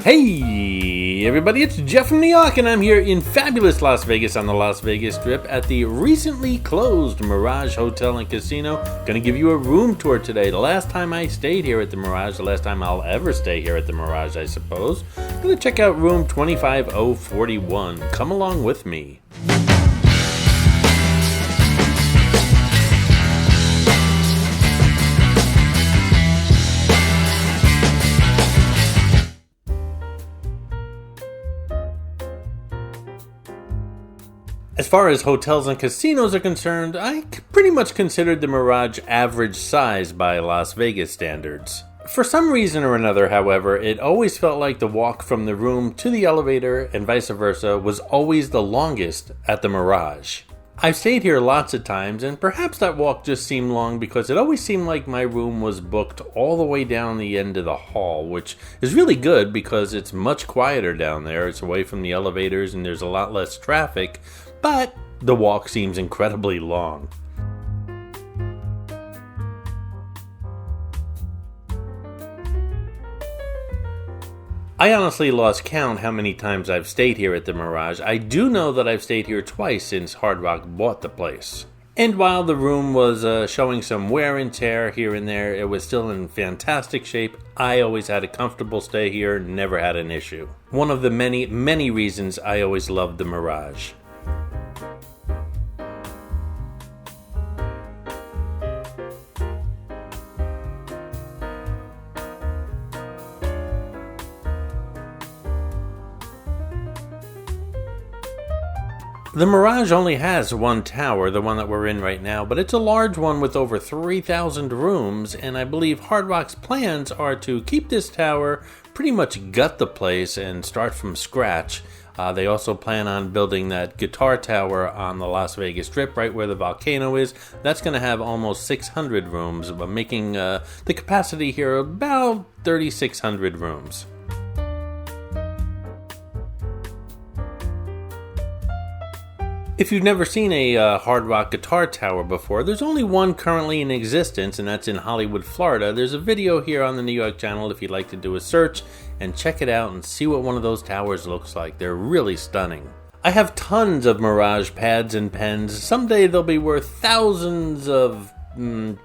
Hey everybody, it's Jeff from Yawk, and I'm here in fabulous Las Vegas on the Las Vegas Strip at the recently closed Mirage Hotel and Casino. Gonna give you a room tour today. The last time I stayed here at the Mirage, the last time I'll ever stay here at the Mirage, I suppose. Gonna check out room 25041. Come along with me. As far as hotels and casinos are concerned, I pretty much considered the Mirage average size by Las Vegas standards. For some reason or another, however, it always felt like the walk from the room to the elevator and vice versa was always the longest at the Mirage. I've stayed here lots of times, and perhaps that walk just seemed long because it always seemed like my room was booked all the way down the end of the hall, which is really good because it's much quieter down there. It's away from the elevators and there's a lot less traffic, but the walk seems incredibly long. I honestly lost count how many times I've stayed here at the Mirage. I do know that I've stayed here twice since Hard Rock bought the place. And while the room was showing some wear and tear here and there, it was still in fantastic shape. I always had a comfortable stay here, never had an issue. One of the many, many reasons I always loved the Mirage. The Mirage only has one tower, the one that we're in right now, but it's a large one with over 3,000 rooms, and I believe Hard Rock's plans are to keep this tower, pretty much gut the place and start from scratch. They also plan on building that guitar tower on the Las Vegas Strip, right where the volcano is. That's going to have almost 600 rooms, but making the capacity here about 3,600 rooms. If you've never seen a Hard Rock guitar tower before, there's only one currently in existence, and that's in Hollywood, Florida. There's a video here on the New York channel if you'd like to do a search and check it out and see what one of those towers looks like. They're really stunning. I have tons of Mirage pads and pens. Someday they'll be worth thousands of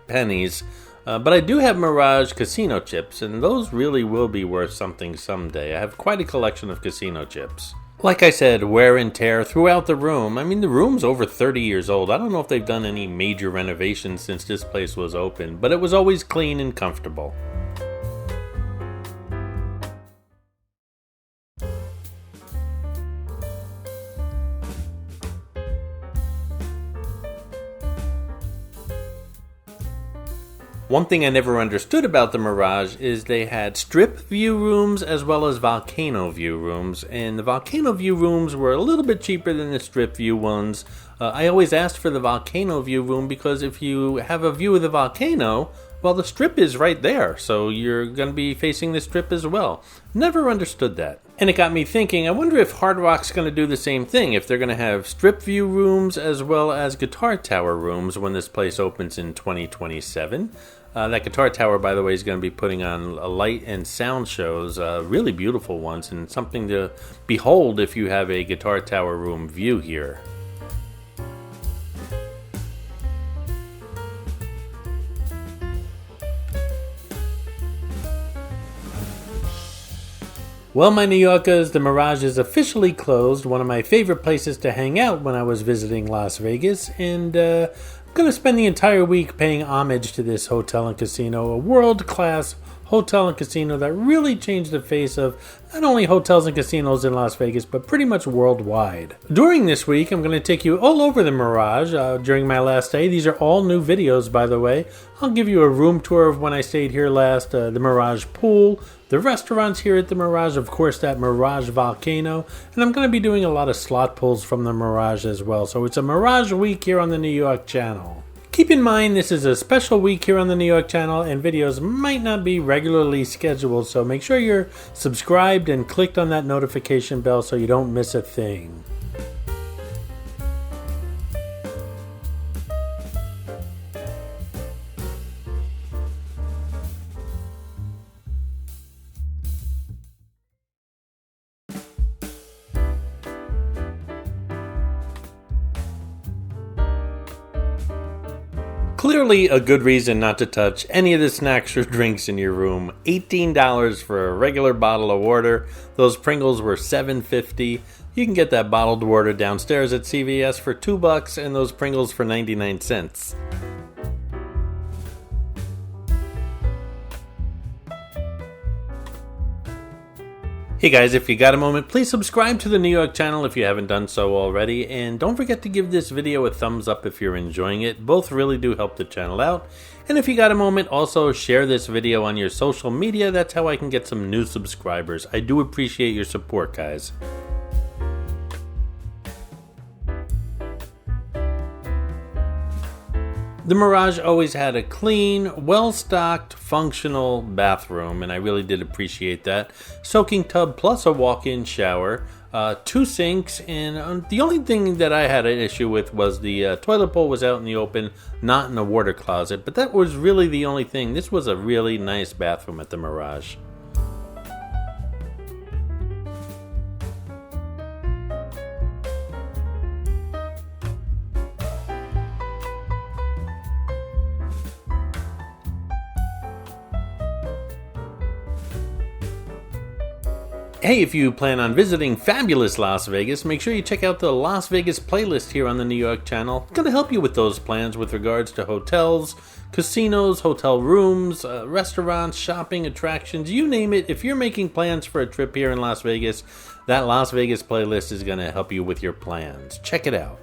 pennies. But I do have Mirage casino chips, and those really will be worth something someday. I have quite a collection of casino chips. Like I said, wear and tear throughout the room. I mean, the room's over 30 years old. I don't know if they've done any major renovations since this place was open, but it was always clean and comfortable. One thing I never understood about the Mirage is they had strip view rooms as well as volcano view rooms, and the volcano view rooms were a little bit cheaper than the strip view ones. I always asked for the volcano view room because if you have a view of the volcano, well, the strip is right there, so you're going to be facing the strip as well. Never understood that. And it got me thinking, I wonder if Hard Rock's going to do the same thing, if they're going to have strip view rooms as well as guitar tower rooms when this place opens in 2027. That guitar tower, by the way, is going to be putting on light and sound shows, really beautiful ones, and something to behold if you have a guitar tower room view here. Well, my New Yorkers, the Mirage is officially closed, one of my favorite places to hang out when I was visiting Las Vegas, and I'm going to spend the entire week paying homage to this hotel and casino, a world-class hotel and casino that really changed the face of not only hotels and casinos in Las Vegas, but pretty much worldwide. During this week, I'm going to take you all over the Mirage during my last day. These are all new videos, by the way. I'll give you a room tour of when I stayed here last, the Mirage pool, the restaurants here at the Mirage, of course, that Mirage volcano, and I'm going to be doing a lot of slot pulls from the Mirage as well. So it's a Mirage week here on the New York channel. Keep in mind, this is a special week here on the New York channel, and videos might not be regularly scheduled, so make sure you're subscribed and clicked on that notification bell so you don't miss a thing. Clearly a good reason not to touch any of the snacks or drinks in your room. $18 for a regular bottle of water. Those Pringles were $7.50. You can get that bottled water downstairs at CVS for $2 and those Pringles for 99 cents. Hey guys, if you got a moment, please subscribe to the New York channel if you haven't done so already, and don't forget to give this video a thumbs up if you're enjoying it. Both really do help the channel out. And if you got a moment, also share this video on your social media. That's how I can get some new subscribers. I do appreciate your support, guys. The Mirage always had a clean, well-stocked, functional bathroom, and I really did appreciate that. Soaking tub plus a walk-in shower, 2 sinks, and the only thing that I had an issue with was the toilet bowl was out in the open, not in a water closet, but that was really the only thing. This was a really nice bathroom at the Mirage. Hey, if you plan on visiting fabulous Las Vegas, make sure you check out the Las Vegas playlist here on the New York channel. It's going to help you with those plans with regards to hotels, casinos, hotel rooms, restaurants, shopping, attractions, you name it. If you're making plans for a trip here in Las Vegas, that Las Vegas playlist is going to help you with your plans. Check it out.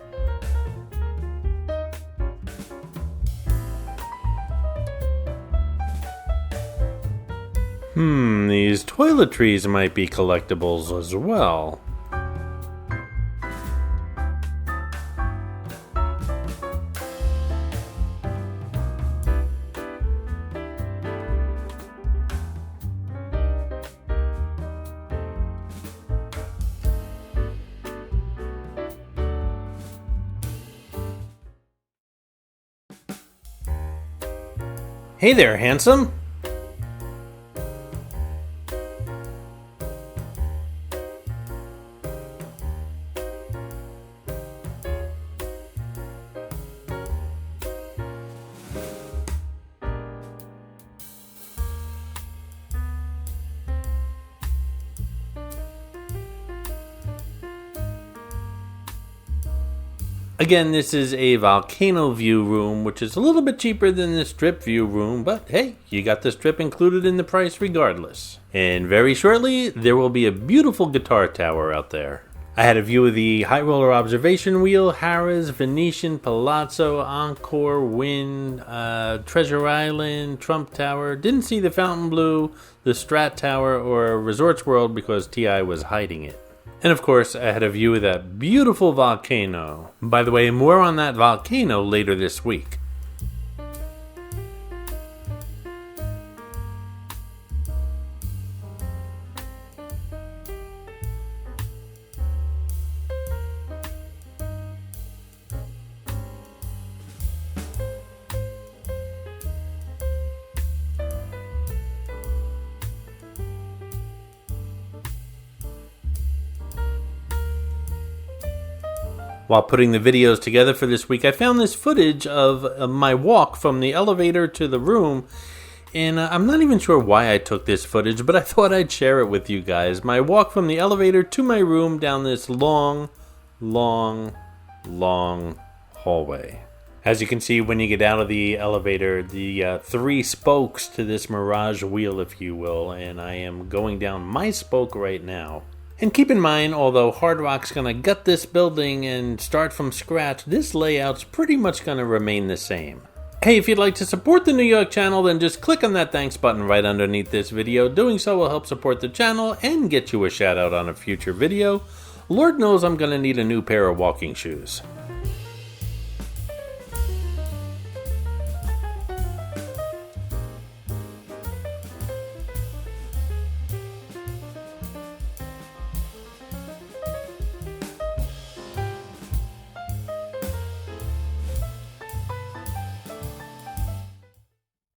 These toiletries might be collectibles as well. Hey there, handsome. Again, this is a volcano view room, which is a little bit cheaper than the strip view room, but hey, you got the strip included in the price regardless. And very shortly, there will be a beautiful guitar tower out there. I had a view of the High Roller Observation Wheel, Harrah's, Venetian, Palazzo, Encore, Wynn, Treasure Island, Trump Tower. Didn't see the Fontainebleau, the Strat Tower, or Resorts World because T.I. was hiding it. And of course, I had a view of that beautiful volcano. By the way, more on that volcano later this week. While putting the videos together for this week, I found this footage of my walk from the elevator to the room, and I'm not even sure why I took this footage, but I thought I'd share it with you guys. My walk from the elevator to my room down this long hallway. As you can see, when you get out of the elevator, the 3 spokes to this Mirage wheel, if you will, and I am going down my spoke right now. And keep in mind, although Hard Rock's going to gut this building and start from scratch, this layout's pretty much going to remain the same. Hey, if you'd like to support the New York channel, then just click on that thanks button right underneath this video. Doing so will help support the channel and get you a shout out on a future video. Lord knows I'm going to need a new pair of walking shoes.